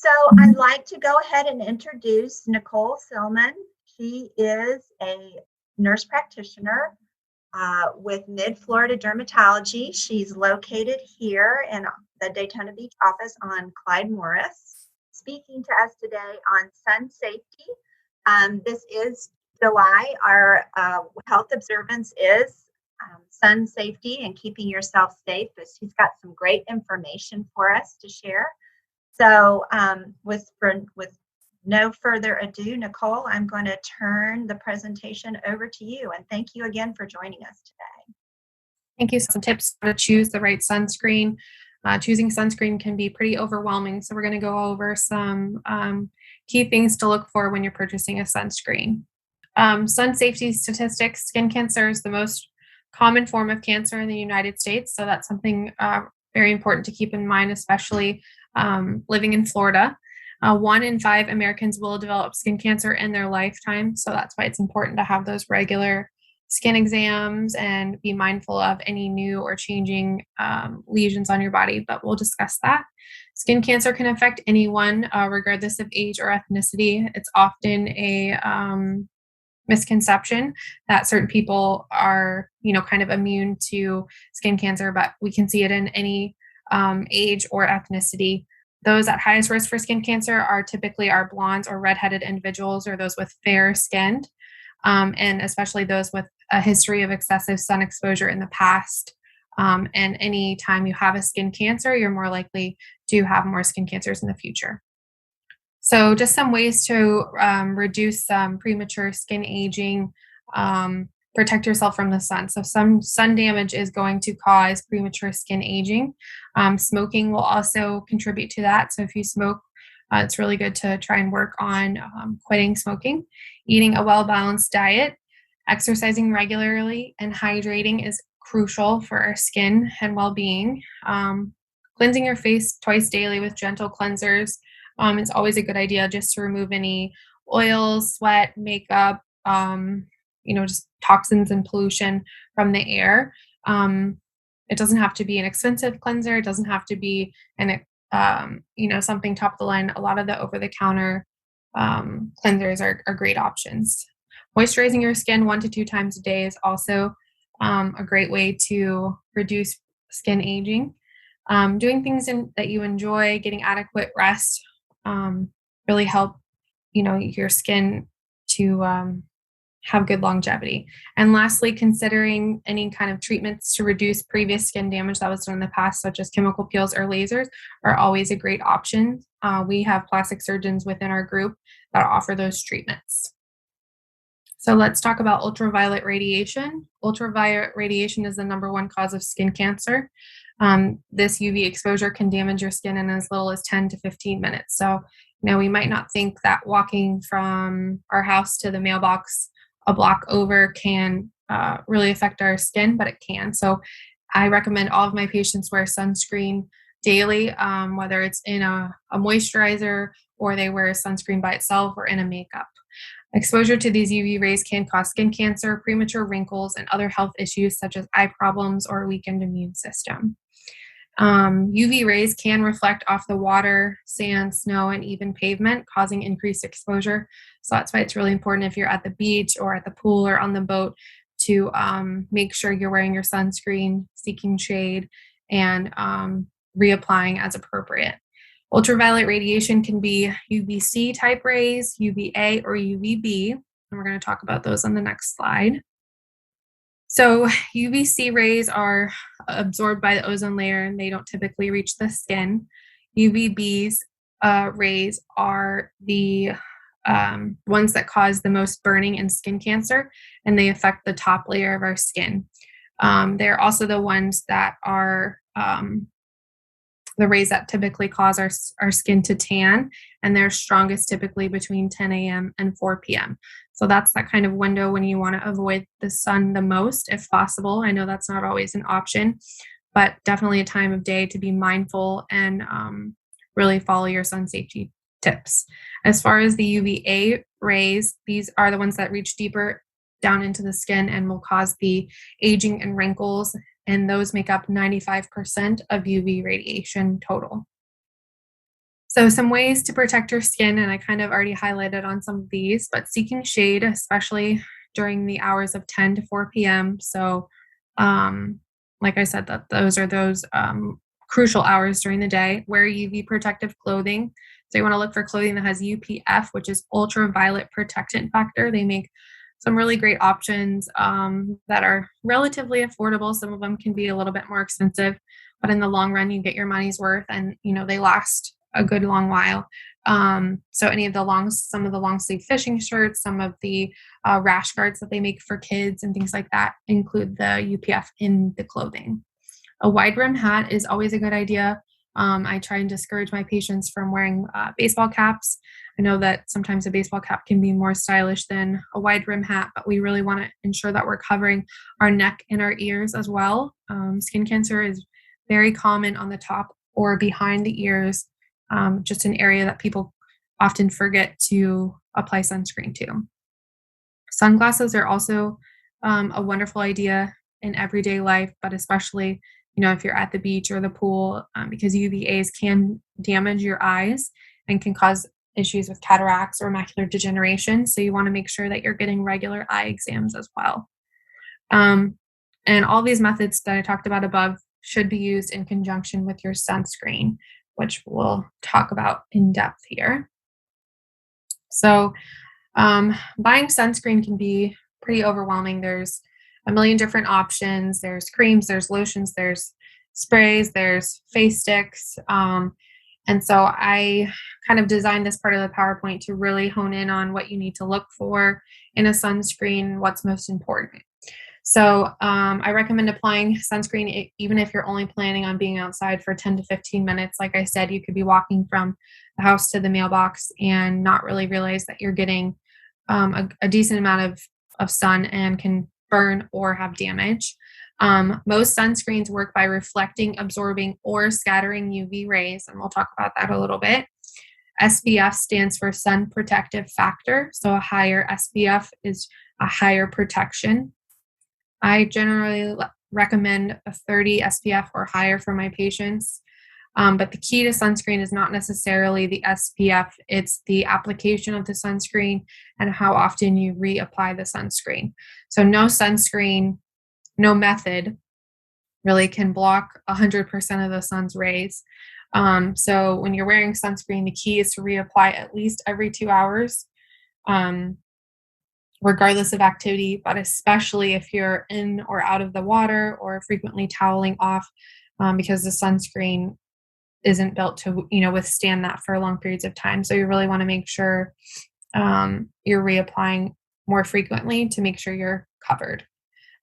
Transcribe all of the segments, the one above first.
So I'd like to go ahead and introduce Nicole Silliman. She is a nurse practitioner with Mid Florida Dermatology. She's located here in the Daytona Beach office on Clyde Morris, speaking to us today on sun safety. This is July. Our health observance is sun safety and keeping yourself safe. But she's got some great information for us to share. So with no further ado, Nicole, I'm going to turn the presentation over to you. And thank you again for joining us today. Thank you. Some tips to choose the right sunscreen. Choosing sunscreen can be pretty overwhelming. So we're going to go over some key things to look for when you're purchasing a sunscreen. Sun safety statistics: skin cancer is the most common form of cancer in the United States. So that's something very important to keep in mind, especially living in Florida. 1 in 5 Americans will develop skin cancer in their lifetime. So that's why it's important to have those regular skin exams and be mindful of any new or changing lesions on your body, but we'll discuss that. Skin cancer can affect anyone, regardless of age or ethnicity. It's often a misconception that certain people are, kind of immune to skin cancer, but we can see it in any age or ethnicity. Those at highest risk for skin cancer are typically our blondes or redheaded individuals, or those with fair skin, and especially those with a history of excessive sun exposure in the past. And any time you have a skin cancer, you're more likely to have more skin cancers in the future. So just some ways to reduce premature skin aging, protect yourself from the sun. So some sun damage is going to cause premature skin aging. Smoking will also contribute to that. So if you smoke, it's really good to try and work on quitting smoking. Eating a well-balanced diet, exercising regularly, and hydrating is crucial for our skin and well-being. Cleansing your face twice daily with gentle cleansers. It's always a good idea just to remove any oils, sweat, makeup, just toxins and pollution from the air. It doesn't have to be an expensive cleanser. It doesn't have to be something top of the line. A lot of the over-the-counter cleansers are great options. Moisturizing your skin 1 to 2 times a day is also a great way to reduce skin aging. Doing things that you enjoy, getting adequate rest, really help, your skin to have good longevity. And lastly, considering any kind of treatments to reduce previous skin damage that was done in the past, such as chemical peels or lasers, are always a great option. We have plastic surgeons within our group that offer those treatments. So let's talk about ultraviolet radiation. Ultraviolet radiation is the #1 cause of skin cancer. This UV exposure can damage your skin in as little as 10 to 15 minutes. So now we might not think that walking from our house to the mailbox a block over can really affect our skin, but it can. So I recommend all of my patients wear sunscreen daily, whether it's in a moisturizer or they wear sunscreen by itself or in a makeup. Exposure to these UV rays can cause skin cancer, premature wrinkles, and other health issues such as eye problems or a weakened immune system. UV rays can reflect off the water, sand, snow, and even pavement, causing increased exposure. So that's why it's really important if you're at the beach or at the pool or on the boat to make sure you're wearing your sunscreen, seeking shade, and reapplying as appropriate. Ultraviolet radiation can be UVC type rays, UVA, or UVB, and we're going to talk about those on the next slide. So UVC rays are absorbed by the ozone layer and they don't typically reach the skin. UVB's rays are the ones that cause the most burning and skin cancer, and they affect the top layer of our skin. They're also the ones that are the rays that typically cause our skin to tan, and they're strongest typically between 10 a.m. and 4 p.m. So that's that kind of window when you want to avoid the sun the most, if possible. I know that's not always an option, but definitely a time of day to be mindful and really follow your sun safety tips. As far as the UVA rays, these are the ones that reach deeper down into the skin and will cause the aging and wrinkles, and those make up 95% of UV radiation total. So, some ways to protect your skin, and I kind of already highlighted on some of these, but seeking shade, especially during the hours of 10 to 4 p.m. So, um, like I said, that those are crucial hours during the day. Wear UV protective clothing. So, you want to look for clothing that has UPF, which is ultraviolet protectant factor. They make some really great options that are relatively affordable. Some of them can be a little bit more expensive, but in the long run, you get your money's worth, and they last a good long while. So some of the long sleeve fishing shirts, some of the rash guards that they make for kids and things like that include the UPF in the clothing. A wide brim hat is always a good idea. I try and discourage my patients from wearing baseball caps. I know that sometimes a baseball cap can be more stylish than a wide brim hat, but we really want to ensure that we're covering our neck and our ears as well. Skin cancer is very common on the top or behind the ears, just an area that people often forget to apply sunscreen to. Sunglasses are also a wonderful idea in everyday life, but especially, if you're at the beach or the pool, because UVAs can damage your eyes and can cause issues with cataracts or macular degeneration. So you want to make sure that you're getting regular eye exams as well. Um, and all these methods that I talked about above should be used in conjunction with your sunscreen, which we'll talk about in depth here. So, buying sunscreen can be pretty overwhelming. There's a million different options. There's creams, there's lotions, there's sprays, there's face sticks. And so I kind of designed this part of the PowerPoint to really hone in on what you need to look for in a sunscreen, what's most important. So I recommend applying sunscreen even if you're only planning on being outside for 10 to 15 minutes. Like I said, you could be walking from the house to the mailbox and not really realize that you're getting a decent amount of sun and can burn or have damage. Most sunscreens work by reflecting, absorbing, or scattering UV rays, and we'll talk about that a little bit. SPF stands for sun protective factor. So a higher SPF is a higher protection. I generally recommend a 30 SPF or higher for my patients. But the key to sunscreen is not necessarily the SPF, it's the application of the sunscreen and how often you reapply the sunscreen. So, no sunscreen, no method really can block 100% of the sun's rays. So, when you're wearing sunscreen, the key is to reapply at least every 2 hours. Regardless of activity, but especially if you're in or out of the water or frequently toweling off, because the sunscreen isn't built to withstand that for long periods of time. So you really want to make sure you're reapplying more frequently to make sure you're covered.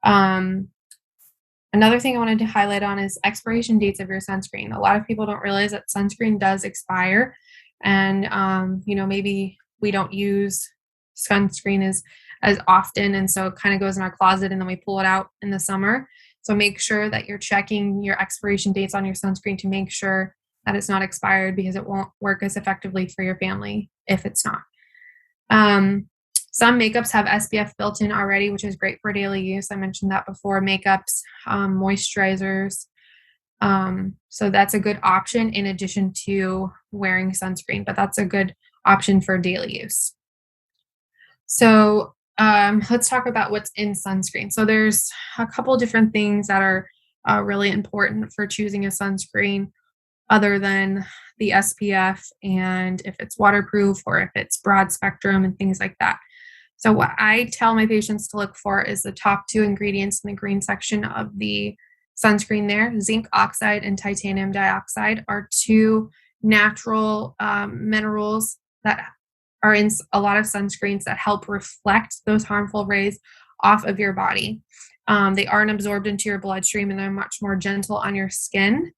Another thing I wanted to highlight on is expiration dates of your sunscreen. A lot of people don't realize that sunscreen does expire, and maybe we don't use sunscreen as often, and so it kind of goes in our closet and then we pull it out in the summer. So make sure that you're checking your expiration dates on your sunscreen to make sure that it's not expired, because it won't work as effectively for your family if it's not. Some makeups have SPF built in already, which is great for daily use. I mentioned that before. Makeups, moisturizers. So that's a good option in addition to wearing sunscreen, but that's a good option for daily use. So let's talk about what's in sunscreen. So there's a couple different things that are really important for choosing a sunscreen other than the SPF and if it's waterproof or if it's broad spectrum and things like that. So what I tell my patients to look for is the top two ingredients in the green section of the sunscreen there. Zinc oxide and titanium dioxide are two natural minerals that are in a lot of sunscreens that help reflect those harmful rays off of your body. They aren't absorbed into your bloodstream and they're much more gentle on your skin.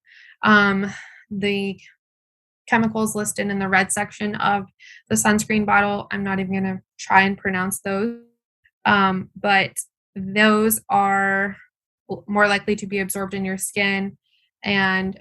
The chemicals listed in the red section of the sunscreen bottle, I'm not even going to try and pronounce those, but those are more likely to be absorbed in your skin, and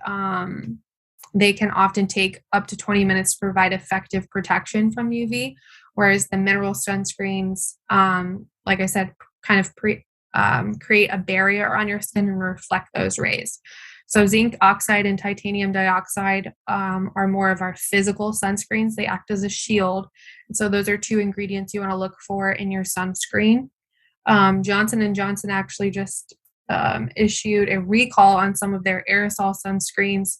they can often take up to 20 minutes to provide effective protection from UV, whereas the mineral sunscreens, like I said, kind of create a barrier on your skin and reflect those rays. So zinc oxide and titanium dioxide are more of our physical sunscreens. They act as a shield. And so those are two ingredients you want to look for in your sunscreen. Johnson and Johnson actually just issued a recall on some of their aerosol sunscreens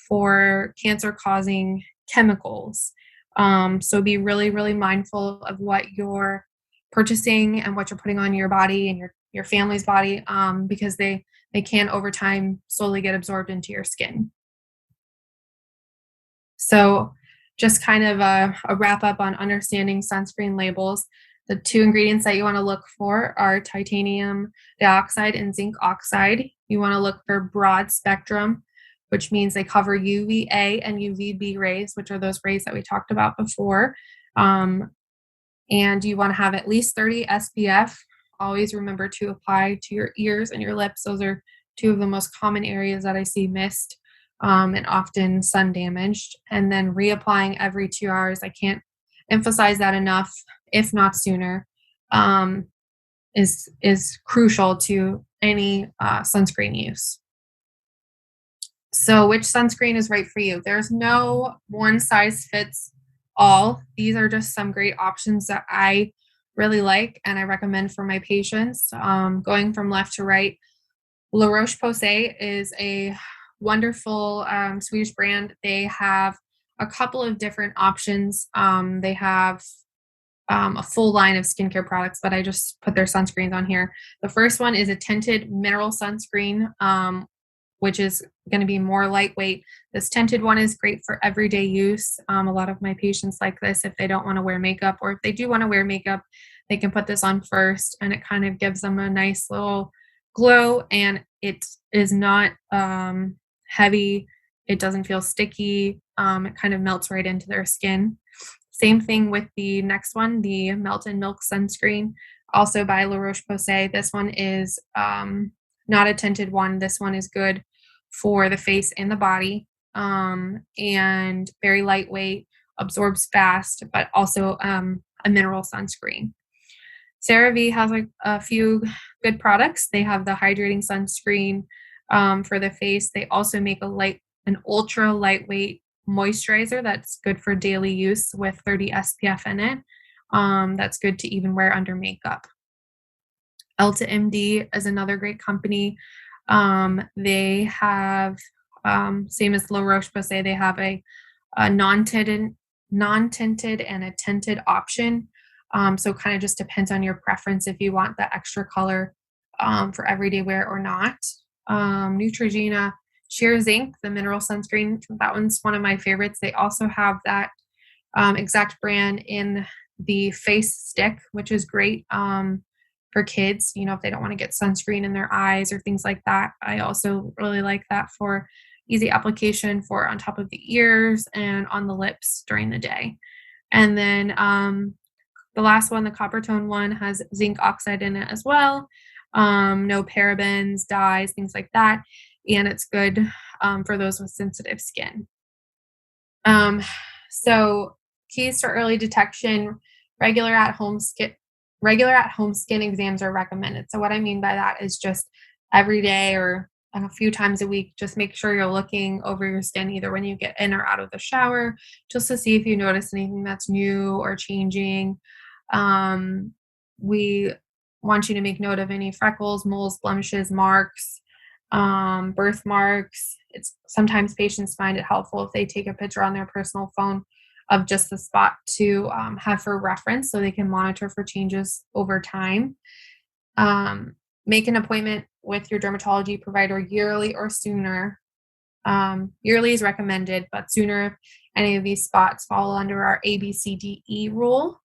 for cancer-causing chemicals. So be really, really mindful of what you're purchasing and what you're putting on your body and your family's body, because they can over time slowly get absorbed into your skin. So just kind of a wrap up on understanding sunscreen labels. The two ingredients that you want to look for are titanium dioxide and zinc oxide. You want to look for broad spectrum, which means they cover UVA and UVB rays, which are those rays that we talked about before. And you want to have at least 30 SPF. Always remember to apply to your ears and your lips. Those are two of the most common areas that I see missed and often sun damaged. And then reapplying every 2 hours. I can't emphasize that enough, if not sooner, is crucial to any sunscreen use. So which sunscreen is right for you? There's no one size fits all. These are just some great options that I really like and I recommend for my patients. Going from left to right, La Roche-Posay is a wonderful Swedish brand. They have a couple of different options. They have a full line of skincare products, but I just put their sunscreens on here. The first one is a tinted mineral sunscreen, which is going to be more lightweight. This tinted one is great for everyday use. A lot of my patients like this if they don't want to wear makeup, or if they do want to wear makeup, they can put this on first, and it kind of gives them a nice little glow, and it is not heavy. It doesn't feel sticky. It kind of melts right into their skin. Same thing with the next one, the Melt and Milk sunscreen, also by La Roche-Posay. This one is not a tinted one. This one is good for the face and the body, and very lightweight, absorbs fast, but also a mineral sunscreen. CeraVe has a few good products. They have the hydrating sunscreen for the face. They also make an ultra lightweight moisturizer that's good for daily use with 30 SPF in it. That's good to even wear under makeup. Elta MD is another great company. They have, same as La Roche-Posay, they have a non-tinted and a tinted option. So it kind of just depends on your preference if you want that extra color for everyday wear or not. Neutrogena Sheer Zinc, the mineral sunscreen, that one's one of my favorites. They also have that exact brand in the face stick, which is great for kids, if they don't want to get sunscreen in their eyes or things like that. I also really like that for easy application for on top of the ears and on the lips during the day. And then the last one, the copper tone one, has zinc oxide in it as well. No parabens, dyes, things like that. And it's good for those with sensitive skin. So keys to early detection, regular at-home skin exams are recommended. So what I mean by that is just every day or a few times a week, just make sure you're looking over your skin either when you get in or out of the shower, just to see if you notice anything that's new or changing. We want you to make note of any freckles, moles, blemishes, marks, birthmarks. It's sometimes patients find it helpful if they take a picture on their personal phone of just the spot to have for reference so they can monitor for changes over time. Make an appointment with your dermatology provider yearly or sooner. Yearly is recommended, but sooner if any of these spots fall under our ABCDE rule,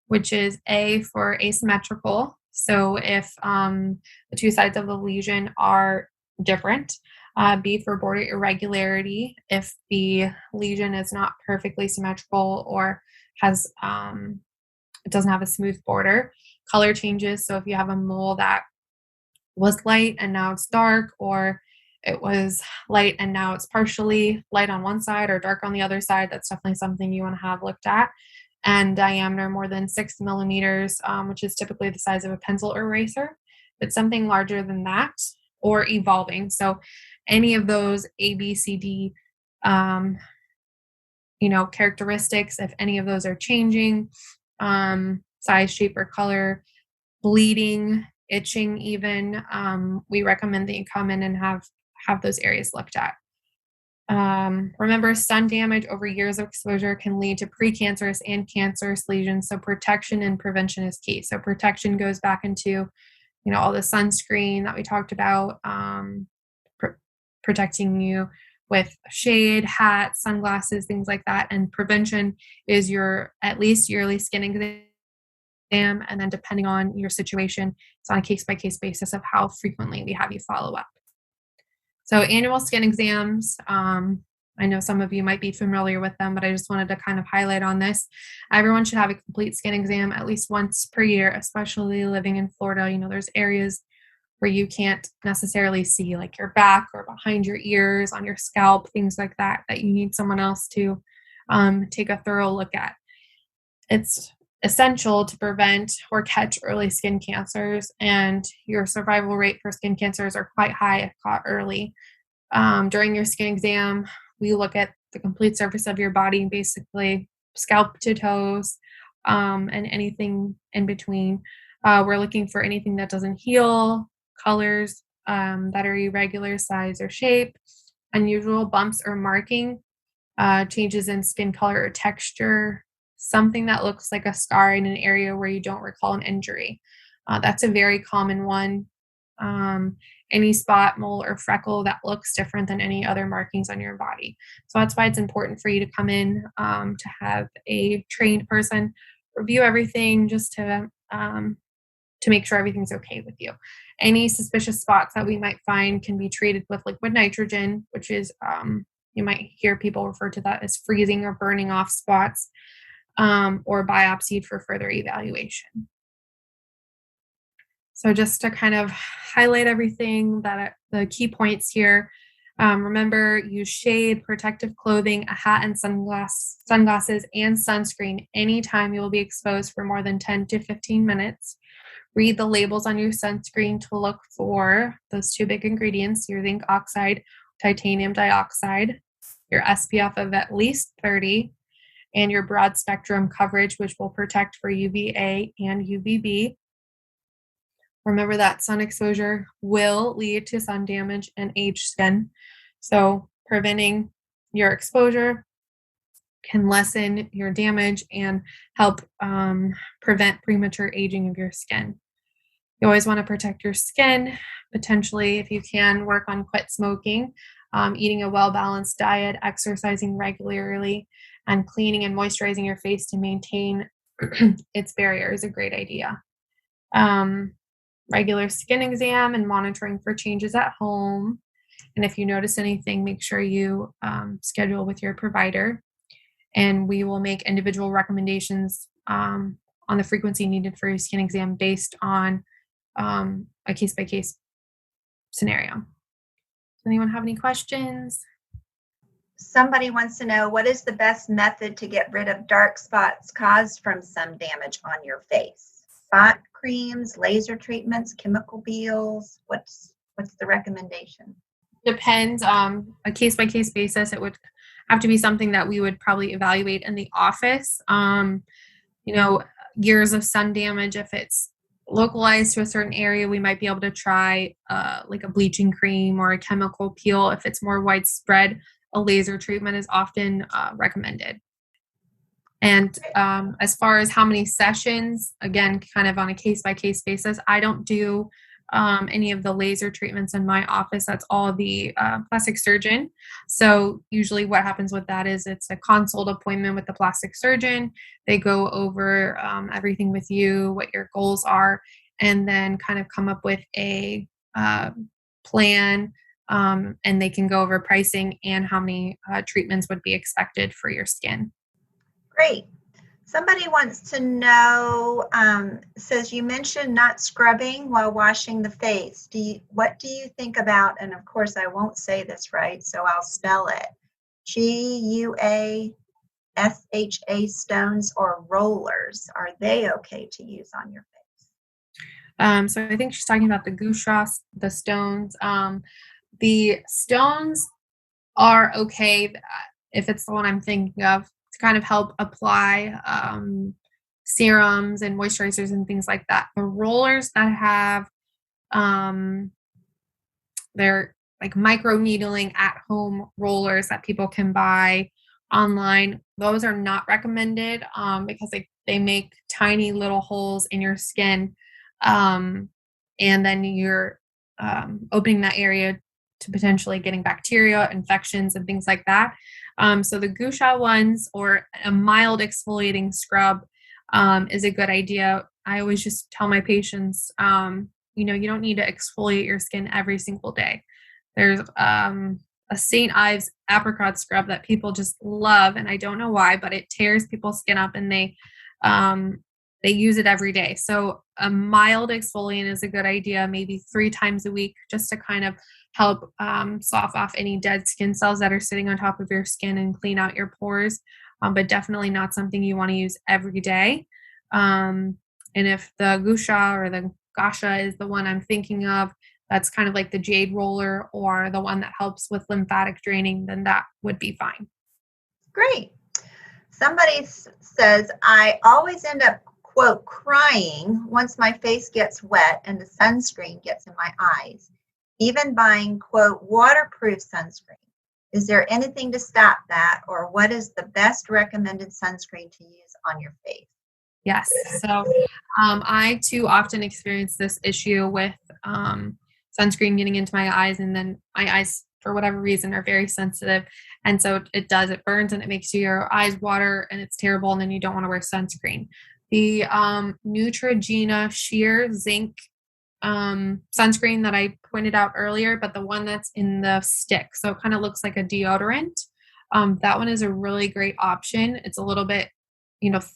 which is A for asymmetrical. So if the two sides of the lesion are different. B for border irregularity, if the lesion is not perfectly symmetrical or has it doesn't have a smooth border. Color changes, so if you have a mole that was light and now it's dark, or it was light and now it's partially light on one side or dark on the other side, that's definitely something you want to have looked at. And diameter more than 6 millimeters, which is typically the size of a pencil eraser. If it's something larger than that or evolving. So any of those ABCD characteristics, if any of those are changing, size, shape, or color, bleeding, itching, even, we recommend that you come in and have those areas looked at. Remember, sun damage over years of exposure can lead to precancerous and cancerous lesions. So protection and prevention is key. So protection goes back into, all the sunscreen that we talked about, pr- protecting you with shade, hats, sunglasses, things like that. And prevention is your at least yearly skin exam. And then depending on your situation, it's on a case by case basis of how frequently we have you follow up. So annual skin exams, I know some of you might be familiar with them, but I just wanted to kind of highlight on this. Everyone should have a complete skin exam at least once per year, especially living in Florida. There's areas where you can't necessarily see, like your back or behind your ears, on your scalp, things like that, that you need someone else to take a thorough look at. It's essential to prevent or catch early skin cancers, and your survival rate for skin cancers are quite high if caught early. During your skin exam, we look at the complete surface of your body, basically scalp to toes, and anything in between. We're looking for anything that doesn't heal, colors that are irregular size or shape, unusual bumps or marking, changes in skin color or texture, something that looks like a scar in an area where you don't recall an injury. That's a very common one. Any spot, mole, or freckle that looks different than any other markings on your body. So that's why it's important for you to come in to have a trained person review everything, just to make sure everything's okay with you. Any suspicious spots that we might find can be treated with liquid nitrogen, which is, you might hear people refer to that as freezing or burning off spots, or biopsied for further evaluation. So just to kind of highlight everything, that the key points here, remember, use shade, protective clothing, a hat and sunglasses, and sunscreen anytime you will be exposed for more than 10 to 15 minutes. Read the labels on your sunscreen to look for those two big ingredients, your zinc oxide, titanium dioxide, your SPF of at least 30, and your broad spectrum coverage, which will protect for UVA and UVB. Remember that sun exposure will lead to sun damage and aged skin. So preventing your exposure can lessen your damage and help prevent premature aging of your skin. You always want to protect your skin. Potentially, if you can, work on quit smoking, eating a well-balanced diet, exercising regularly, and cleaning and moisturizing your face to maintain its barrier is a great idea. Regular skin exam and monitoring for changes at home. And if you notice anything, make sure you schedule with your provider. And we will make individual recommendations on the frequency needed for your skin exam based on a case-by-case scenario. Does anyone have any questions? Somebody wants to know, what is the best method to get rid of dark spots caused from sun damage on your face? Spot creams, laser treatments, chemical peels? What's the recommendation? Depends. A case-by-case basis. It would have to be something that we would probably evaluate in the office. Years of sun damage, if it's localized to a certain area, we might be able to try like a bleaching cream or a chemical peel. If it's more widespread, a laser treatment is often recommended. And as far as how many sessions, again, kind of on a case-by-case basis, I don't do any of the laser treatments in my office. That's all the plastic surgeon. So usually what happens with that is it's a consult appointment with the plastic surgeon. They go over everything with you, what your goals are, and then kind of come up with a plan, and they can go over pricing and how many treatments would be expected for your skin. Great. Somebody wants to know, says you mentioned not scrubbing while washing the face. What do you think about, and of course I won't say this right, so I'll spell it, GUASHA stones or rollers? Are they okay to use on your face? So I think she's talking about the gouache, the stones. The stones are okay if it's the one I'm thinking of to kind of help apply serums and moisturizers and things like that. The rollers that have um, they're like micro needling at home rollers that people can buy online. Those are not recommended because they make tiny little holes in your skin. Um, and then you're opening that area to potentially getting bacteria, infections, and things like that. So the gua sha ones or a mild exfoliating scrub is a good idea. I always just tell my patients, you don't need to exfoliate your skin every single day. There's a St. Ives apricot scrub that people just love, and I don't know why, but it tears people's skin up, and they use it every day. So a mild exfoliant is a good idea, maybe 3 times a week, just to kind of help soften off any dead skin cells that are sitting on top of your skin and clean out your pores. But definitely not something you want to use every day. And if the gua sha or the gasha is the one I'm thinking of, that's kind of like the jade roller or the one that helps with lymphatic draining, then that would be fine. Great. Somebody says, I always end up, quote, crying once my face gets wet and the sunscreen gets in my eyes, even buying, quote, waterproof sunscreen. Is there anything to stop that, or what is the best recommended sunscreen to use on your face? Yes. So I too often experience this issue with sunscreen getting into my eyes, and then my eyes, for whatever reason, are very sensitive. And so it burns and it makes your eyes water and it's terrible. And then you don't want to wear sunscreen. The Neutrogena Sheer Zinc sunscreen that I pointed out earlier, but the one that's in the stick. So it kind of looks like a deodorant. That one is a really great option. It's a little bit,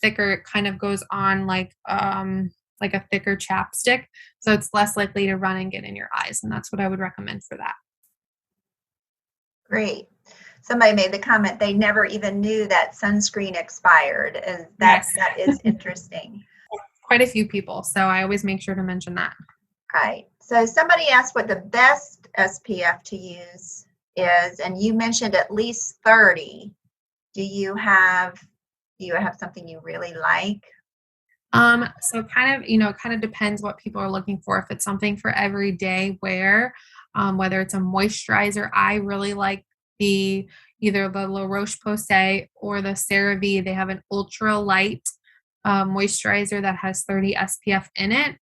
thicker. It kind of goes on like a thicker chapstick. So it's less likely to run and get in your eyes. And that's what I would recommend for that. Great. Somebody made the comment they never even knew that sunscreen expired, and that Yes. that is interesting. Quite a few people. So I always make sure to mention that. Right. So somebody asked what the best SPF to use is, and you mentioned at least 30. Do you have something you really like? So it kind of depends what people are looking for. If it's something for everyday wear, whether it's a moisturizer, I really like the either the La Roche-Posay or the CeraVe. They have an ultra light moisturizer that has 30 SPF in it.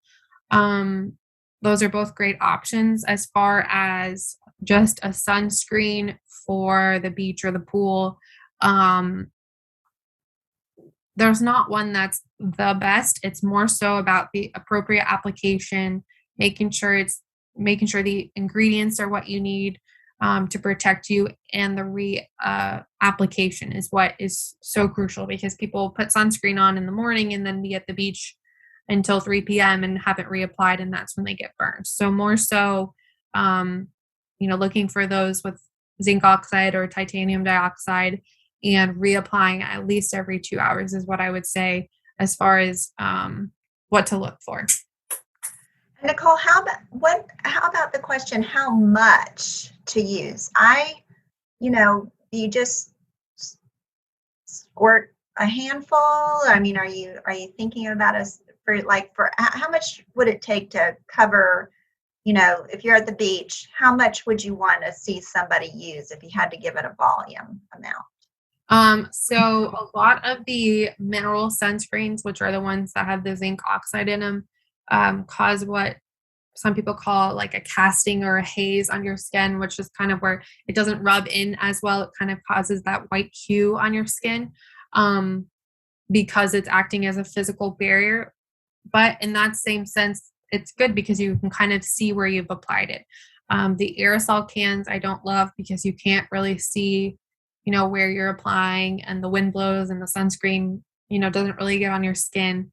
Um, those are both great options as far as just a sunscreen for the beach or the pool. Um, there's not one that's the best. It's more so about the appropriate application, making sure the ingredients are what you need to protect you, and the application is what is so crucial because people put sunscreen on in the morning and then be at the beach until 3 p.m. and haven't reapplied, and that's when they get burned. So more so, looking for those with zinc oxide or titanium dioxide and reapplying at least every 2 hours is what I would say as far as what to look for. Nicole, how about the question, how much to use? You just squirt a handful? I mean, are you thinking about us for how much would it take to cover, if you're at the beach, how much would you want to see somebody use if you had to give it a volume amount? So a lot of the mineral sunscreens, which are the ones that have the zinc oxide in them, cause what some people call like a casting or a haze on your skin, which is kind of where it doesn't rub in as well. It kind of causes that white hue on your skin because it's acting as a physical barrier. But in that same sense, it's good because you can kind of see where you've applied it. The aerosol cans I don't love because you can't really see, where you're applying, and the wind blows and the sunscreen, doesn't really get on your skin.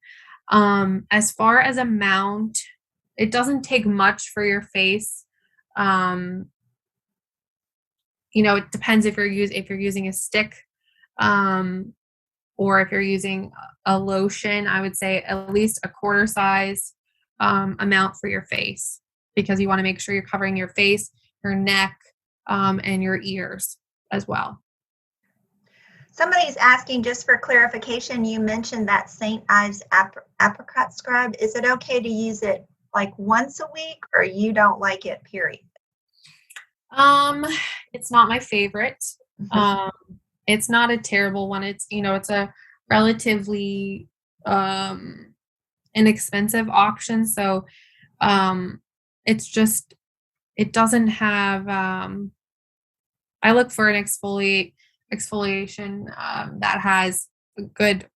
As far as amount, it doesn't take much for your face. Um, it depends if you're using a stick, um, or if you're using a lotion. I would say at least a quarter size amount for your face because you want to make sure you're covering your face, your neck, and your ears as well. Somebody's asking, just for clarification, you mentioned that St. Ives apricot scrub. Is it okay to use it like once a week, or you don't like it, period? Um, it's not my favorite. Um, it's not a terrible one. It's, it's a relatively um inexpensive option. So it's just it doesn't have I look for an exfoliation that has a good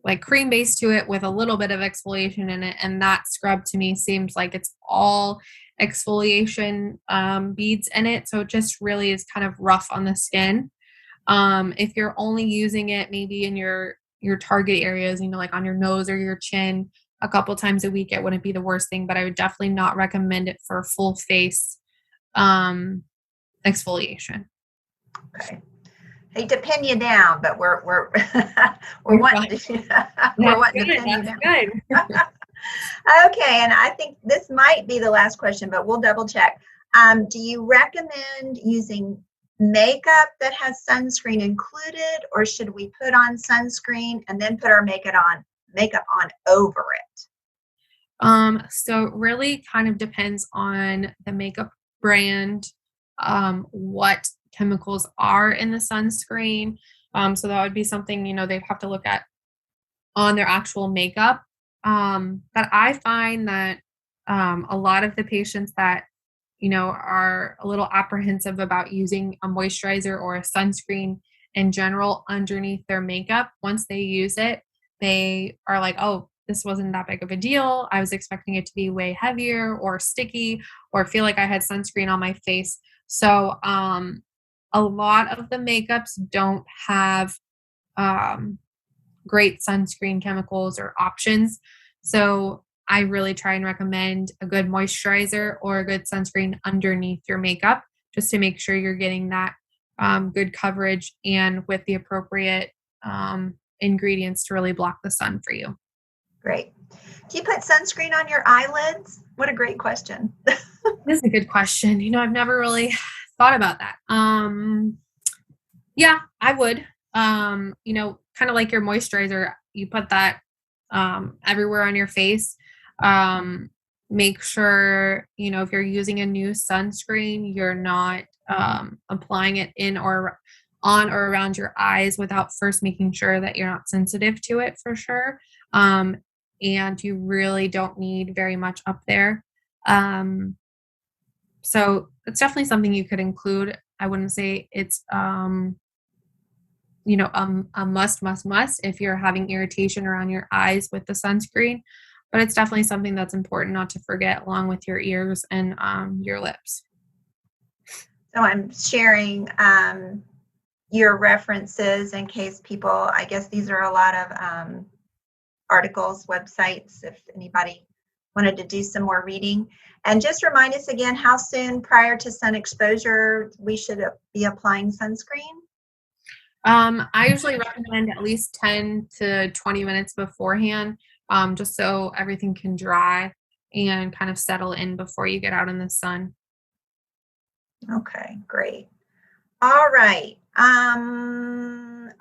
like cream base to it with a little bit of exfoliation in it. And that scrub to me seems like it's all exfoliation beads in it. So it just really is kind of rough on the skin. If you're only using it maybe in your target areas, like on your nose or your chin a couple times a week, it wouldn't be the worst thing, but I would definitely not recommend it for full face exfoliation. Okay. Hate to pin you down, but we're we're You're wanting to we're wanting to pin you down. Good. Okay, and I think this might be the last question, but we'll double check. Do you recommend using makeup that has sunscreen included, or should we put on sunscreen and then put our makeup on over it? So it really kind of depends on the makeup brand, what chemicals are in the sunscreen. So that would be something, they'd have to look at on their actual makeup. But I find that a lot of the patients that, are a little apprehensive about using a moisturizer or a sunscreen in general underneath their makeup, once they use it, they are like, oh, this wasn't that big of a deal. I was expecting it to be way heavier or sticky or feel like I had sunscreen on my face. So a lot of the makeups don't have um, great sunscreen chemicals or options. So I really try and recommend a good moisturizer or a good sunscreen underneath your makeup just to make sure you're getting that good coverage and with the appropriate ingredients to really block the sun for you. Great. Do you put sunscreen on your eyelids? What a great question. This is a good question. I've never really thought about that. Yeah, I would. Kind of like your moisturizer, you put that everywhere on your face. Make sure, if you're using a new sunscreen, you're not applying it in or on or around your eyes without first making sure that you're not sensitive to it for sure. And you really don't need very much up there. So it's definitely something you could include. I wouldn't say it's a must if you're having irritation around your eyes with the sunscreen, but it's definitely something that's important not to forget along with your ears and your lips. So I'm sharing your references in case people, I guess these are a lot of articles, websites, if anybody wanted to do some more reading. And just remind us again, how soon prior to sun exposure we should be applying sunscreen? I usually recommend at least 10 to 20 minutes beforehand, just so everything can dry and kind of settle in before you get out in the sun. Okay, great. All right.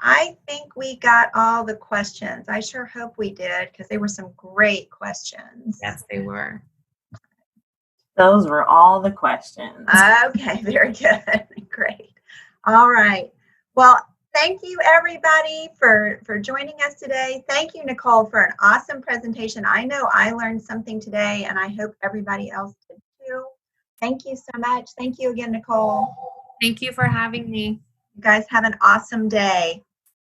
I think we got all the questions. I sure hope we did, because they were some great questions. Yes, they were. Those were all the questions. Okay, very good. Great. All right. Well, thank you everybody for joining us today. Thank you, Nicole, for an awesome presentation. I know I learned something today, and I hope everybody else did too. Thank you so much. Thank you again, Nicole. Thank you for having me. You guys have an awesome day.